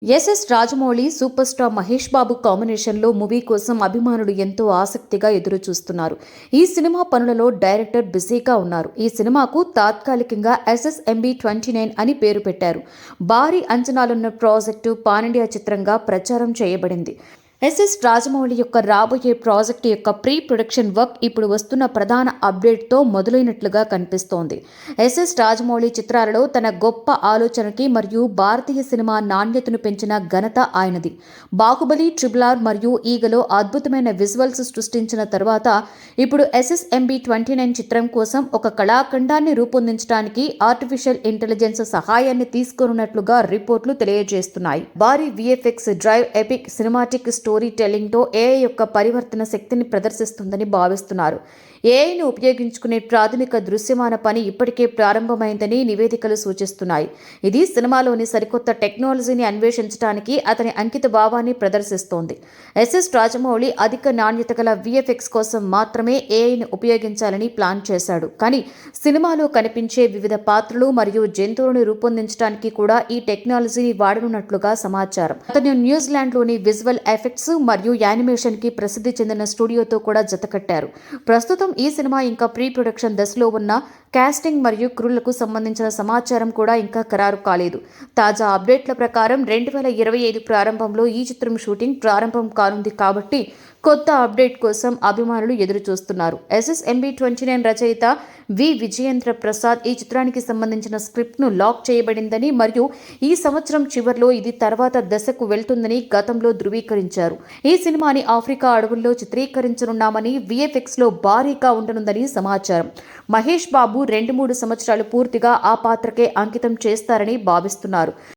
SS Rajamouli super star Mahesh Babu కాంబినేషన్లో movie కోసం అభిమానులు ఎంతో ఆసక్తిగా ఎదురు చూస్తున్నారు. ఈ సినిమా పనులలో డైరెక్టర్ బిజీగా ఉన్నారు. ఈ సినిమాకు తాత్కాలికంగా SSMB29 అని పేరు పెట్టారు. భారీ అంచనాలున్న ప్రాజెక్టు పాన్ ఇండియా చిత్రంగా ప్రచారం చేయబడింది. ఎస్ఎస్ రాజమౌళి యొక్క రాబోయే ప్రాజెక్టు యొక్క ప్రీ ప్రొడక్షన్ వర్క్ ఇప్పుడు వస్తున్న ప్రధాన అప్డేట్తో మొదలైనట్లుగా కనిపిస్తోంది. ఎస్ఎస్ రాజమౌళి చిత్రాలలో తన గొప్ప ఆలోచనకి మరియు భారతీయ సినిమా నాణ్యతను పెంచిన ఘనత ఆయనది. బాహుబలి, RRR మరియు ఈగలో అద్భుతమైన విజువల్స్ సృష్టించిన తర్వాత ఇప్పుడు SSMB29 చిత్రం కోసం ఒక కళాఖండాన్ని రూపొందించడానికి ఆర్టిఫిషియల్ ఇంటెలిజెన్స్ సహాయాన్ని తీసుకోనున్నట్లుగా రిపోర్టులు తెలియజేస్తున్నాయి. భారీ VFX drive, epic cinematic story టెల్లింగ్తో AI యొక్క పరివర్తన శక్తిని ప్రదర్శిస్తుందని భావిస్తున్నారు. AIను ఉపయోగించుకునే ప్రాథమిక దృశ్యమాన పని ఇప్పటికే ప్రారంభమైందని నివేదికలు సూచిస్తున్నాయి. ఇది సినిమాలోని సరికొత్త టెక్నాలజీని అన్వేషించడానికి అతని అంకిత భావాన్ని ప్రదర్శిస్తోంది. ఎస్ఎస్ రాజమౌళి అధిక నాణ్యత గల VFX కోసం మాత్రమే AIను ఉపయోగించాలని ప్లాన్ చేశాడు. కానీ సినిమాలో కనిపించే వివిధ పాత్రలు మరియు జంతువులను రూపొందించడానికి కూడా ఈ టెక్నాలజీని వాడనున్నట్లుగా సమాచారం. అతను న్యూజిలాండ్లోని విజువల్ ఎఫెక్ట్స్ మరియు యానిమేషన్కి ప్రసిద్ధి చెందిన స్టూడియోతో కూడా జతకట్టారు. ప్రస్తుతం ఈ సినిమా ఇంకా ప్రీ ప్రొడక్షన్ దశలో ఉన్న కాస్టింగ్ మరియు క్రూలకు సంబంధించిన సమాచారం కూడా ఇంకా ఖరారు కాలేదు. తాజా అప్డేట్ల ప్రకారం 2025 ప్రారంభంలో ఈ చిత్రం షూటింగ్ ప్రారంభం కానుంది కాబట్టి కొత్త అప్డేట్ కోసం అభిమానులు ఎదురు చూస్తున్నారు. SSMB29 రచయిత విజయేంద్ర ప్రసాద్ ఈ చిత్రానికి సంబంధించిన స్క్రిప్ట్ను లాక్ చేయబడిందని మరియు ఈ సంవత్సరం చివరిలో ఇది తర్వాత దశకు వెళ్తుందని గతంలో ధృవీకరించారు. ఈ సినిమాని ఆఫ్రికా అడవుల్లో చిత్రీకరించనున్నామని, VFXలో భారీగా ఉండనుందని సమాచారం. మహేష్ బాబు 2-3 సంవత్సరాలు పూర్తిగా ఆ పాత్రకే అంకితం చేస్తారని భావిస్తున్నారు.